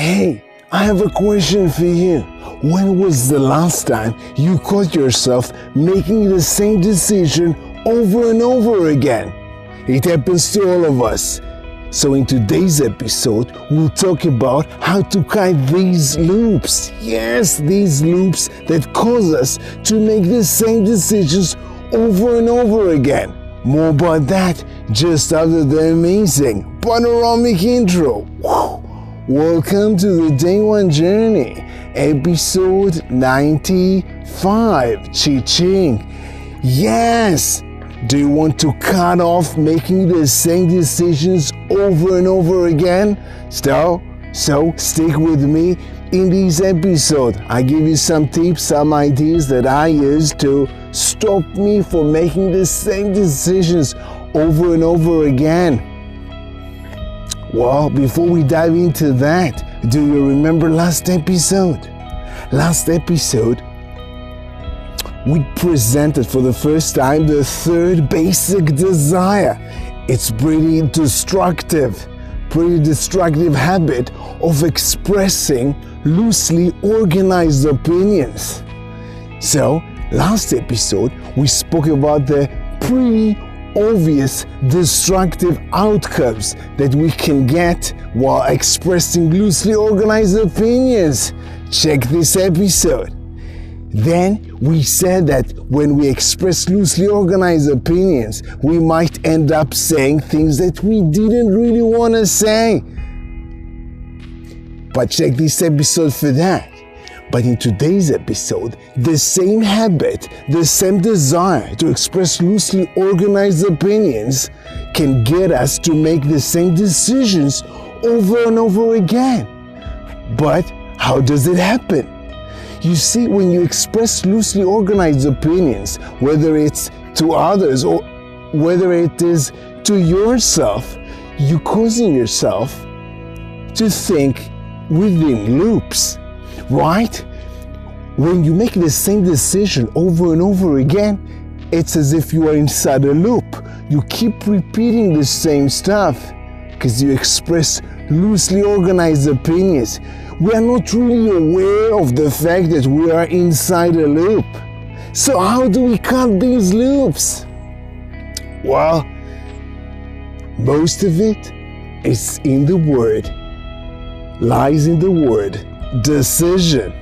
Hey, I have a question for you. When was the last time you caught yourself making the same decision over and over again? It happens to all of us. So in today's episode, we'll talk about how to cut these loops. Yes, these loops that cause us to make the same decisions over and over again. More about that just after the amazing panoramic intro. Welcome to the Day One Journey, episode 95, Chi-Ching. Yes! Do you want to cut off making the same decisions over and over again? So stick with me in this episode. I give you some tips, some ideas that I use to stop me from making the same decisions over and over again. Well, before we dive into that, do you remember last episode? Last episode, we presented for the first time the third basic desire. It's pretty destructive habit of expressing loosely organized opinions. So, last episode, we spoke about the pretty obvious destructive outcomes that we can get while expressing loosely organized opinions. Check this episode. Then we said that when we express loosely organized opinions, we might end up saying things that we didn't really want to say. But check this episode for that. But in today's episode, the same habit, the same desire to express loosely organized opinions can get us to make the same decisions over and over again. But how does it happen? You see, when you express loosely organized opinions, whether it's to others or whether it is to yourself, you're causing yourself to think within loops, right? When you make the same decision over and over again, it's as if you are inside a loop. You keep repeating the same stuff because you express loosely organized opinions. We are not really aware of the fact that we are inside a loop. So how do we cut these loops? Well, most of it is lies in the word decision.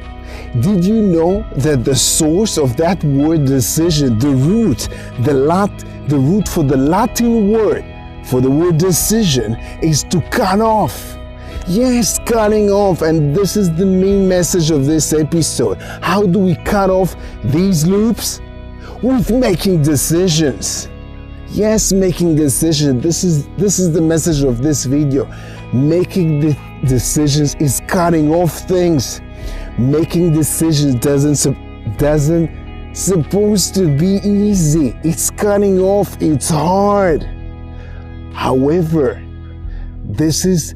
Did you know that the source of that word decision, the root for the Latin word for the word decision is to cut off? Yes, cutting off, and this is the main message of this episode. How do we cut off these loops? With making decisions. Yes, making decisions. This is the message of this video. Making the decisions is cutting off things. Making decisions doesn't supposed to be easy. It's cutting off. It's hard. However, this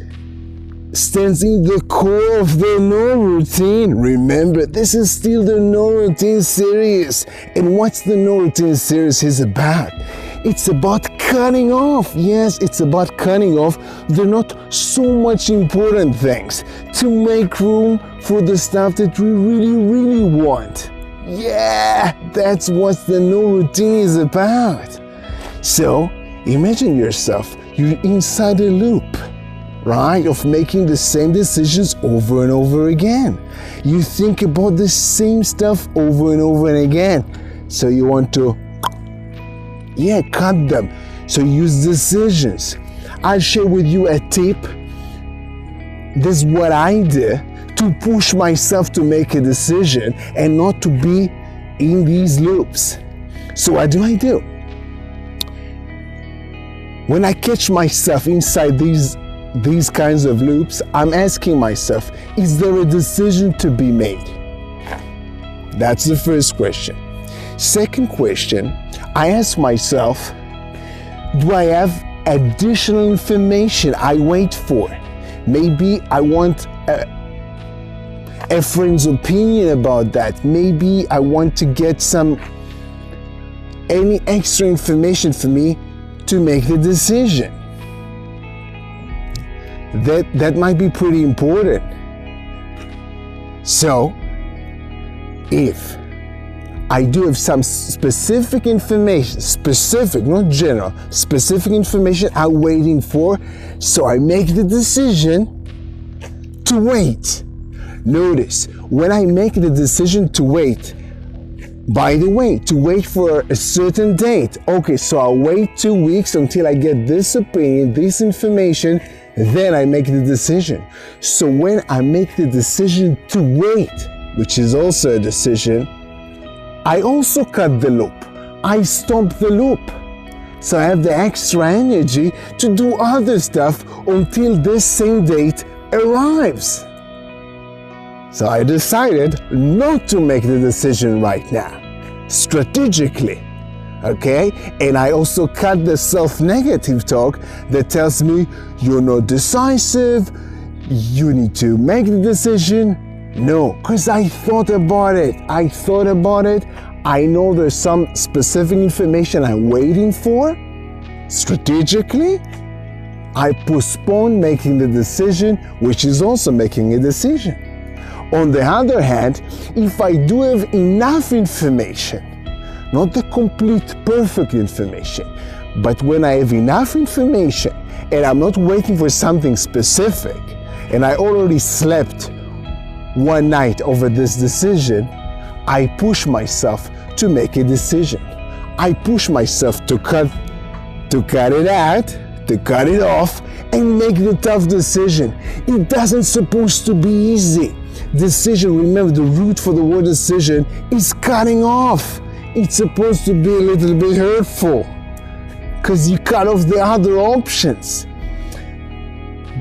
stands in the core of the No Routine. Remember, this is still the No Routine series. And what's the No Routine series is about? It's about cutting off. Yes, it's about cutting off the not so much important things to make room for the stuff that we really, really want. Yeah, that's what the No Routine is about. So, imagine yourself, you're inside a loop, right, of making the same decisions over and over again. You think about the same stuff over and over and again. So you want to, cut them. So use decisions. I'll share with you a tip. This is what I do to push myself to make a decision and not to be in these loops. So what do I do? When I catch myself inside these kinds of loops, I'm asking myself, is there a decision to be made? That's the first question. Second question, I ask myself, do I have additional information I wait for? Maybe I want a friend's opinion about that. Maybe I want to get any extra information for me to make the decision. That might be pretty important. So, if I do have some specific information, specific, not general, specific information I'm waiting for, so I make the decision to wait. Notice, when I make the decision to wait, by the way, to wait for a certain date. Okay, so I'll wait 2 weeks until I get this opinion, this information, then I make the decision. So when I make the decision to wait, which is also a decision, I also cut the loop. I stop the loop. So I have the extra energy to do other stuff until this same date arrives. So I decided not to make the decision right now, strategically, okay? And I also cut the self-negative talk that tells me you're not decisive, you need to make the decision. No, because I thought about it. I know there's some specific information I'm waiting for. Strategically, I postpone making the decision, which is also making a decision. On the other hand, if I do have enough information, not the complete perfect information, but when I have enough information and I'm not waiting for something specific, and I already slept one night over this decision, I push myself to make a decision. I push myself to cut it out, to cut it off, and make the tough decision. It doesn't supposed to be easy. Decision, remember the root for the word decision is cutting off. It's supposed to be a little bit hurtful because you cut off the other options.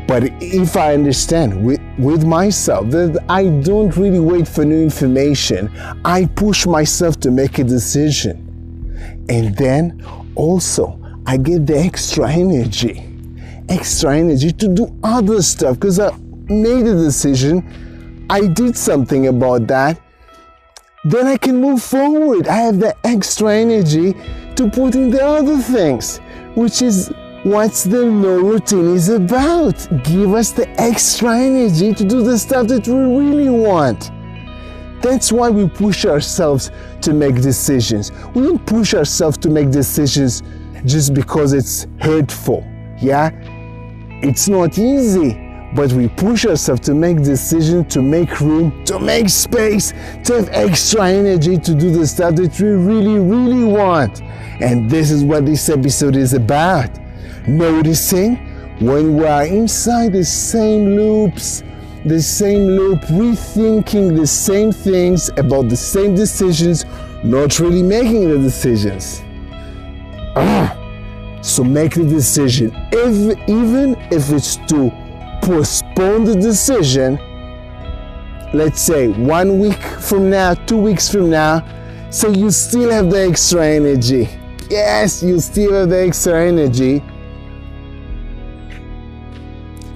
But if I understand with myself that I don't really wait for new information, I push myself to make a decision. And then also I get the extra energy to do other stuff because I made a decision, I did something about that, then I can move forward. I have the extra energy to put in the other things, which is what the no routine is about. Give us the extra energy to do the stuff that we really want. That's why we push ourselves to make decisions. We don't push ourselves to make decisions just because it's hurtful. Yeah? It's not easy, but we push ourselves to make decisions, to make room, to make space, to have extra energy to do the stuff that we really, really want. And this is what this episode is about. Noticing when we are inside the same loop, rethinking the same things about the same decisions, not really making the decisions. So make the decision, even if it's to postpone the decision, let's say 1 week from now, 2 weeks from now, so you still have the extra energy. Yes, you still have the extra energy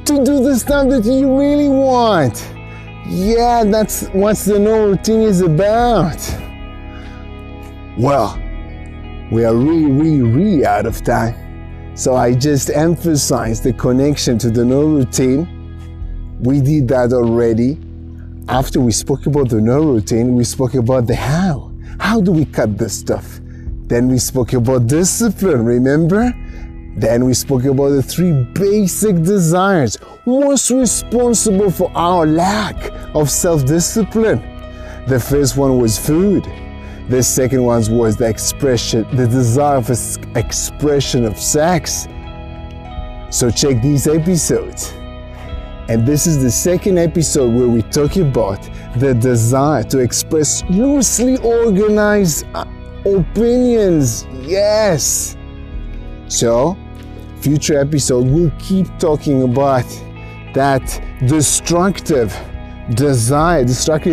to do the stuff that you really want. Yeah, that's what the no routine is about. Well, we are really out of time. So I just emphasized the connection to the no routine. We did that already. After we spoke about the no routine, we spoke about the how. How do we cut this stuff? Then we spoke about discipline, remember? Then we spoke about the 3 basic desires most responsible for our lack of self-discipline. The first one was food. The second one was the desire for expression of sex. So check these episodes. And this is the second episode where we talk about the desire to express loosely organized opinions. Yes. So, future episode, we'll keep talking about that destructive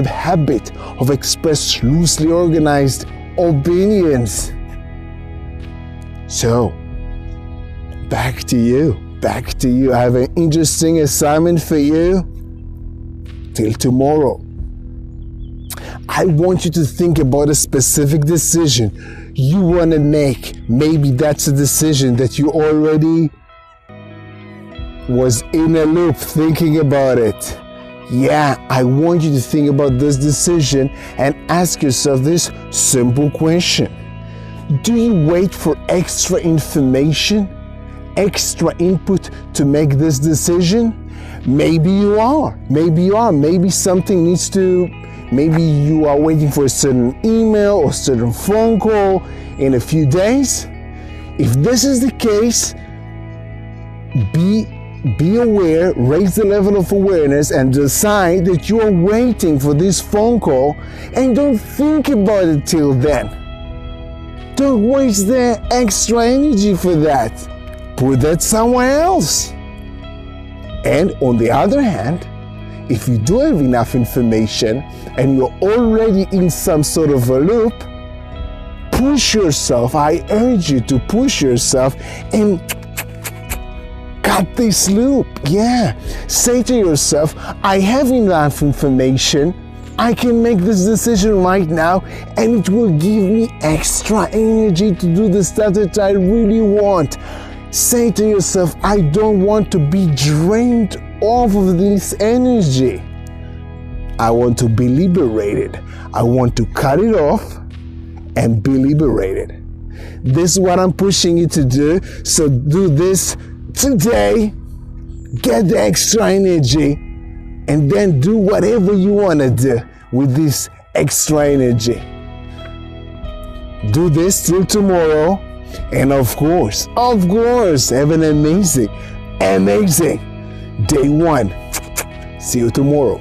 habit of express loosely organized opinions. So, back to you. I have an interesting assignment for you. Till tomorrow. I want you to think about a specific decision you want to make. Maybe that's a decision that you already was in a loop thinking about it. Yeah, I want you to think about this decision and ask yourself this simple question. Do you wait for extra information, extra input to make this decision? Maybe you are. Maybe something needs to, maybe you are waiting for a certain email or certain phone call in a few days. If this is the case, be aware, raise the level of awareness and decide that you are waiting for this phone call, and don't think about it till then. Don't waste the extra energy for that. Put that somewhere else. And on the other hand, if you do have enough information and you're already in some sort of a loop, push yourself. I urge you to push yourself and cut this loop. Yeah. Say to yourself, I have enough information. I can make this decision right now, and it will give me extra energy to do the stuff that I really want. Say to yourself, I don't want to be drained off of this energy. I want to be liberated. I want to cut it off and be liberated. This is what I'm pushing you to do. So do this today. Get the extra energy and then do whatever you want to do with this extra energy. Do this till tomorrow. And of course, have an amazing day one. See you tomorrow.